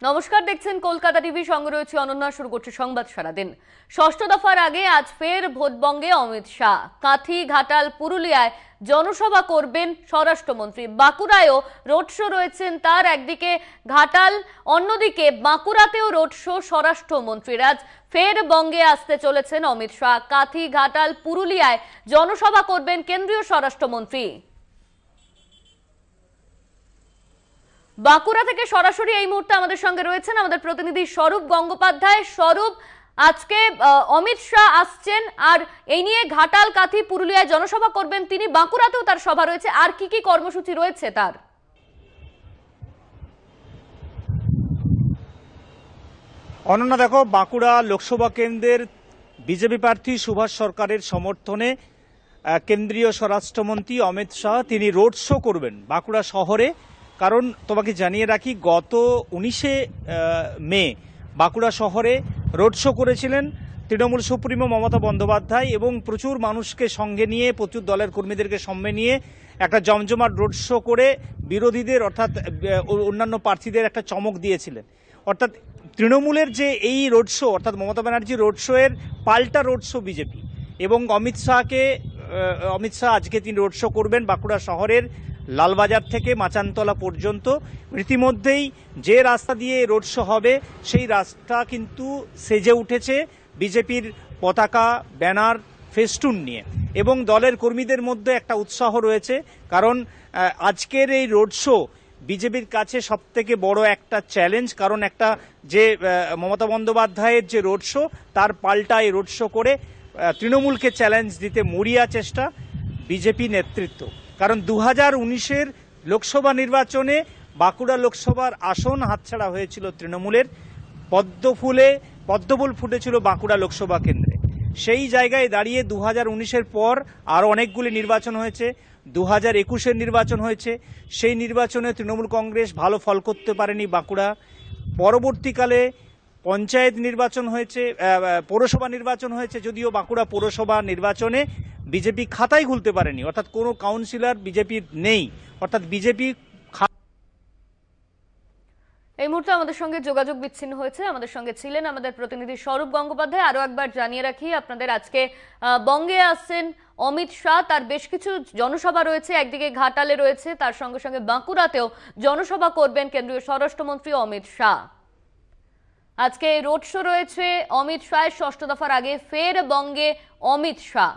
নমস্কার, দেখছেন কলকাতা টিভি, সঙ্গে রয়েছে অনন্যা। শুরু করছে সংবাদ সারাদিন। ষষ্ঠ দফার আগে আজ ফের ভোটবঙ্গে অমিত শাহ। কাঁথি, ঘাটাল, পুরুলিয়ায় জনসভা করবেন স্বরাষ্ট্রমন্ত্রী। বাঁকুড়ায়ও রোড শো রয়েছেন তার। একদিকে ঘাটাল, অন্যদিকে বাঁকুড়াতেও রোড শো স্বরাষ্ট্রমন্ত্রীর। আজ ফের বঙ্গে আসতে চলেছেন অমিত শাহ। কাঁথি, ঘাটাল, পুরুলিয়ায় জনসভা করবেন কেন্দ্রীয় স্বরাষ্ট্রমন্ত্রী। বাঁকুড়া থেকে সরাসরি এই মুহূর্তে আমাদের সঙ্গে রয়েছেন আমাদের প্রতিনিধি স্বরূপ গঙ্গোপাধ্যায়। স্বরূপ, আজকে অমিত শাহ আসছেন, আর এই নিয়ে ঘাটাল, কাঁথি, পুরুলিয়ায় জনসভা করবেন তিনি। বাঁকুড়াতেও তার সভা রয়েছে, আর কি কি কর্মসূচি রয়েছে তার? অনন্যা, দেখো, বাঁকুড়া লোকসভা কেন্দ্রের বিজেপি প্রার্থী সুভাষ সরকারের সমর্থনে কেন্দ্রীয় স্বরাষ্ট্রমন্ত্রী অমিত শাহ তিনি রোড শো করবেন বাঁকুড়া শহরে। কারণ তোমাকে জানিয়ে রাখি, গত 19শে মে বাঁকুড়া শহরে রোড শো করেছিলেন তৃণমূল সুপ্রিমো মমতা বন্দ্যোপাধ্যায়, এবং প্রচুর মানুষকে সঙ্গে নিয়ে, প্রচুর দলের কর্মীদেরকে সঙ্গে নিয়ে একটা জমজমাট রোড শো করে বিরোধীদের অর্থাৎ অন্যান্য প্রার্থীদের একটা চমক দিয়েছিলেন। অর্থাৎ তৃণমূলের যে এই রোড শো, অর্থাৎ মমতা ব্যানার্জি রোড শো এর পাল্টা রোড শো বিজেপি, এবং অমিত শাহ আজকে তিনি রোড শো করবেন বাঁকুড়া শহরের লালবাজার থেকে মাচানতলা পর্যন্ত। ইতিমধ্যেই যে রাস্তা দিয়ে রোড শো হবে সেই রাস্তা কিন্তু সেজে উঠেছে বিজেপির পতাকা, ব্যানার, ফেস্টুন নিয়ে, এবং দলের কর্মীদের মধ্যে একটা উৎসাহ রয়েছে। কারণ আজকের এই রোড শো বিজেপির কাছে সবথেকে বড় একটা চ্যালেঞ্জ। কারণ একটা যে মমতা বন্দ্যোপাধ্যায়ের যে রোড শো, তার পাল্টা এই রোড শো করে তৃণমূলকে চ্যালেঞ্জ দিতে মরিয়া চেষ্টা বিজেপি নেতৃত্ব। কারণ 2019-এর লোকসভা নির্বাচনে বাঁকুড়া লোকসভার আসন হাতছাড়া হয়েছিল তৃণমূলের। পদ্মফুল ফুটেছিল বাঁকুড়া লোকসভা কেন্দ্রে। সেই জায়গায় দাঁড়িয়ে 2019-এর পর আরও অনেকগুলি নির্বাচন হয়েছে। 2021-এর নির্বাচন হয়েছে, সেই নির্বাচনে তৃণমূল কংগ্রেস ভালো ফল করতে পারেনি বাঁকুড়া। পরবর্তীকালে পঞ্চায়েত নির্বাচন হয়েছে, পৌরসভা নির্বাচন হয়েছে, যদিও বাঁকুড়া পৌরসভা নির্বাচনে বিজেপি খাতাই খুলতে পারেনি, অর্থাৎ কোনো কাউন্সিলর বিজেপির নেই, অর্থাৎ বিজেপি। এই মুহূর্তে আমাদের সঙ্গে যোগাযোগ বিচ্ছিন্ন হয়েছে। আমাদের সঙ্গে ছিলেন আমাদের প্রতিনিধি স্বরূপ গঙ্গোপাধ্যায়। আরো একবার জানিয়ে রাখি আপনাদের, আজকে বঙ্গে আসছেন অমিত শাহ। তার বেশ কিছু জনসভা রয়েছে, একদিকে ঘাটালে রয়েছে, তার সঙ্গে সঙ্গে বাঁকুড়াতেও জনসভা করবেন কেন্দ্রীয় স্বরাষ্ট্রমন্ত্রী অমিত শাহ। আজকে রোড শো রয়েছে অমিত শাহের। ষষ্ঠ দফার আগে ফের বঙ্গে অমিত শাহ।